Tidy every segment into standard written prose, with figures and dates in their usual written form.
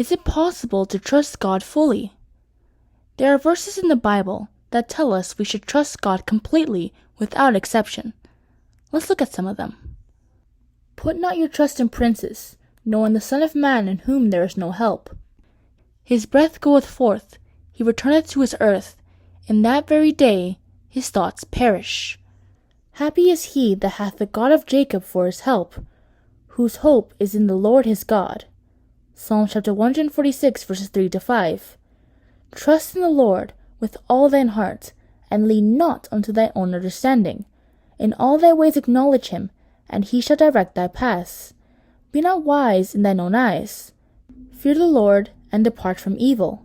Is it possible to trust God fully? There are verses in the Bible that tell us we should trust God completely without exception. Let's look at some of them. Put not your trust in princes, nor in the Son of Man in whom there is no help. His breath goeth forth, he returneth to his earth, in that very day his thoughts perish. Happy is he that hath the God of Jacob for his help, whose hope is in the Lord his God. Psalm chapter 146 verses 3-5. Trust in the Lord with all thine heart, and lean not unto thy own understanding. In all thy ways acknowledge him, and he shall direct thy paths. Be not wise in thine own eyes. Fear the Lord, and depart from evil.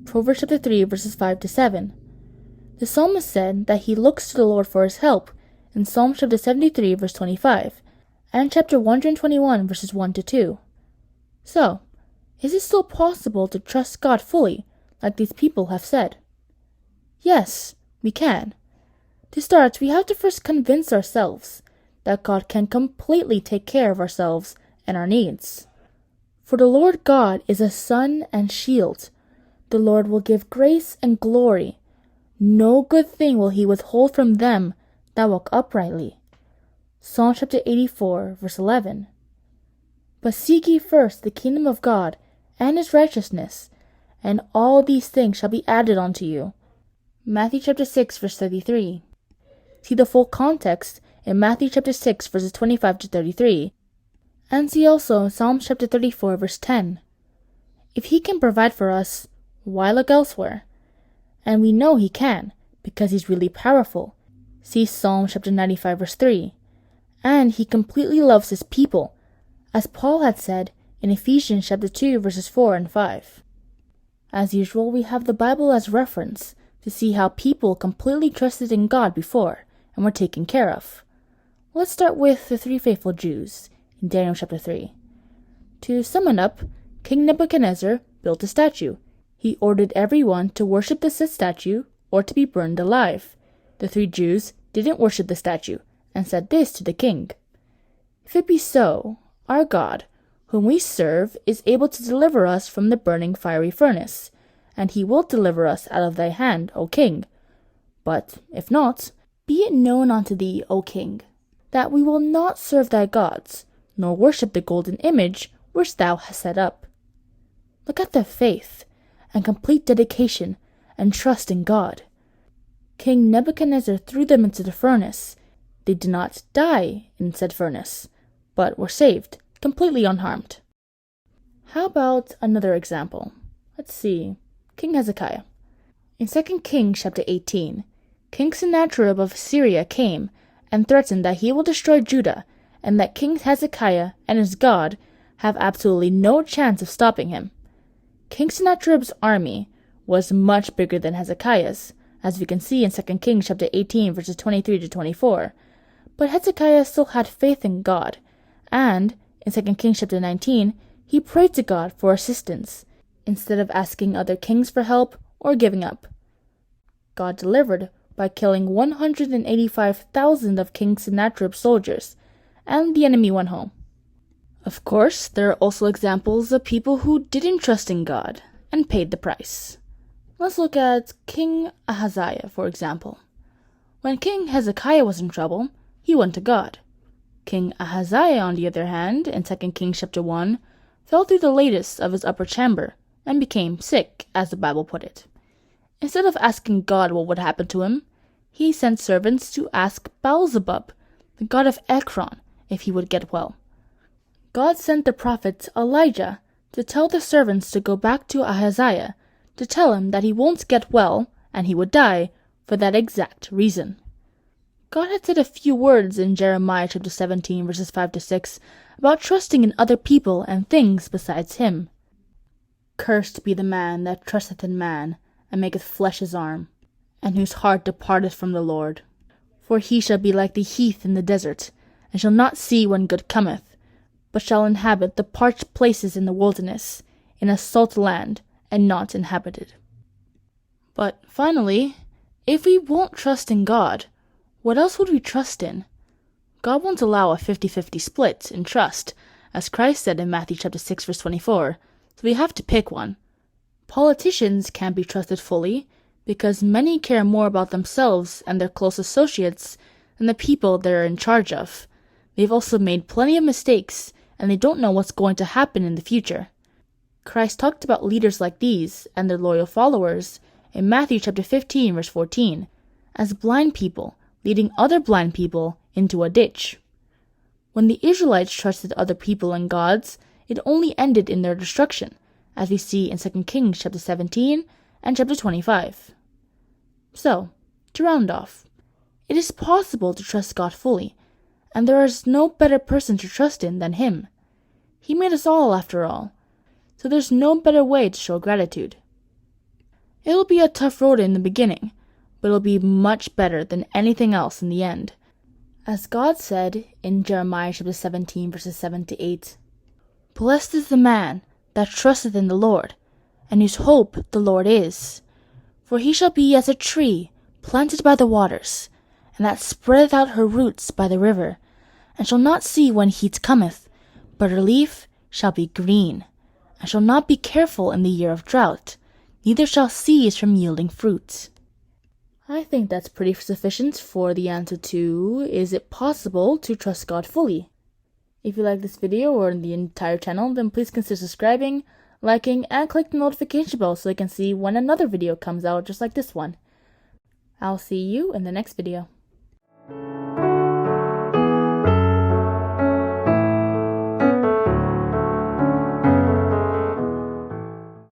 Proverbs chapter 3 verses 5-7. The psalmist said that he looks to the Lord for his help in Psalm chapter 73 verse 25, and chapter 121 verses 1-2. So, is it still possible to trust God fully, like these people have said? Yes, we can. To start, we have to first convince ourselves that God can completely take care of ourselves and our needs. For the Lord God is a sun and shield. The Lord will give grace and glory. No good thing will he withhold from them that walk uprightly. Psalm chapter 84 verse 11. But seek ye first the kingdom of God and his righteousness, and all these things shall be added unto you. Matthew chapter 6 verse 33. See the full context in Matthew chapter 6 verses 25-33, and see also Psalm chapter 34 verse 10. If he can provide for us, why look elsewhere? And we know he can, because he's really powerful. See Psalm chapter 95 verse 3. And he completely loves his people, as Paul had said in Ephesians chapter 2 verses 4 and 5. As usual, we have the Bible as reference to see how people completely trusted in God before and were taken care of. Let's start with the 3 faithful Jews in Daniel chapter 3. To sum it up, King Nebuchadnezzar built a statue. He ordered everyone to worship the said statue or to be burned alive. The 3 Jews didn't worship the statue and said this to the king: If it be so, our God, whom we serve, is able to deliver us from the burning fiery furnace, and he will deliver us out of thy hand, O king. But if not, be it known unto thee, O king, that we will not serve thy gods, nor worship the golden image which thou hast set up. Look at their faith and complete dedication and trust in God. King Nebuchadnezzar threw them into the furnace. They did not die in said furnace, but were saved, completely unharmed. How about another example? Let's see. King Hezekiah. In 2 Kings chapter 18, King Sennacherib of Syria came and threatened that he will destroy Judah, and that King Hezekiah and his God have absolutely no chance of stopping him. King Sennacherib's army was much bigger than Hezekiah's, as we can see in 2 Kings chapter 18 verses 23-24. But Hezekiah still had faith in God, and in 2 Kings chapter 19, he prayed to God for assistance, instead of asking other kings for help or giving up. God delivered by killing 185,000 of King Sennacherib's soldiers, and the enemy went home. Of course, there are also examples of people who didn't trust in God and paid the price. Let's look at King Ahaziah, for example. When King Hezekiah was in trouble, he went to God. King Ahaziah, on the other hand, in 2 Kings chapter 1, fell through the lattice of his upper chamber and became sick, as the Bible put it. Instead of asking God what would happen to him, he sent servants to ask Beelzebub, the god of Ekron, if he would get well. God sent the prophet Elijah to tell the servants to go back to Ahaziah to tell him that he won't get well and he would die for that exact reason. God had said a few words in Jeremiah chapter 17 verses 5-6 about trusting in other people and things besides him. Cursed be the man that trusteth in man, and maketh flesh his arm, and whose heart departeth from the Lord. For he shall be like the heath in the desert, and shall not see when good cometh, but shall inhabit the parched places in the wilderness, in a salt land, and not inhabited. But finally, if we won't trust in God, what else would we trust in? God won't allow a 50-50 split in trust, as Christ said in Matthew chapter 6 verse 24, So we have to pick one. Politicians can't be trusted fully because many care more about themselves and their close associates than the people they're in charge of. They've also made plenty of mistakes and they don't know what's going to happen in the future. Christ talked about leaders like these and their loyal followers in Matthew chapter 15 verse 14 as blind people leading other blind people into a ditch. When the Israelites trusted other people and gods, it only ended in their destruction, as we see in 2 Kings chapter 17 and chapter 25. So, to round off, it is possible to trust God fully, and there is no better person to trust in than Him. He made us all, after all, so there's no better way to show gratitude. It'll be a tough road in the beginning, but it'll be much better than anything else in the end. As God said in Jeremiah chapter 17 verses 7 to 8, "Blessed is the man that trusteth in the Lord, and whose hope the Lord is. For he shall be as a tree planted by the waters, and that spreadeth out her roots by the river, and shall not see when heat cometh, but her leaf shall be green, and shall not be careful in the year of drought, neither shall cease from yielding fruit." I think that's pretty sufficient for the answer to, is it possible to trust God fully? If you like this video or the entire channel, then please consider subscribing, liking, and click the notification bell so you can see when another video comes out just like this one. I'll see you in the next video.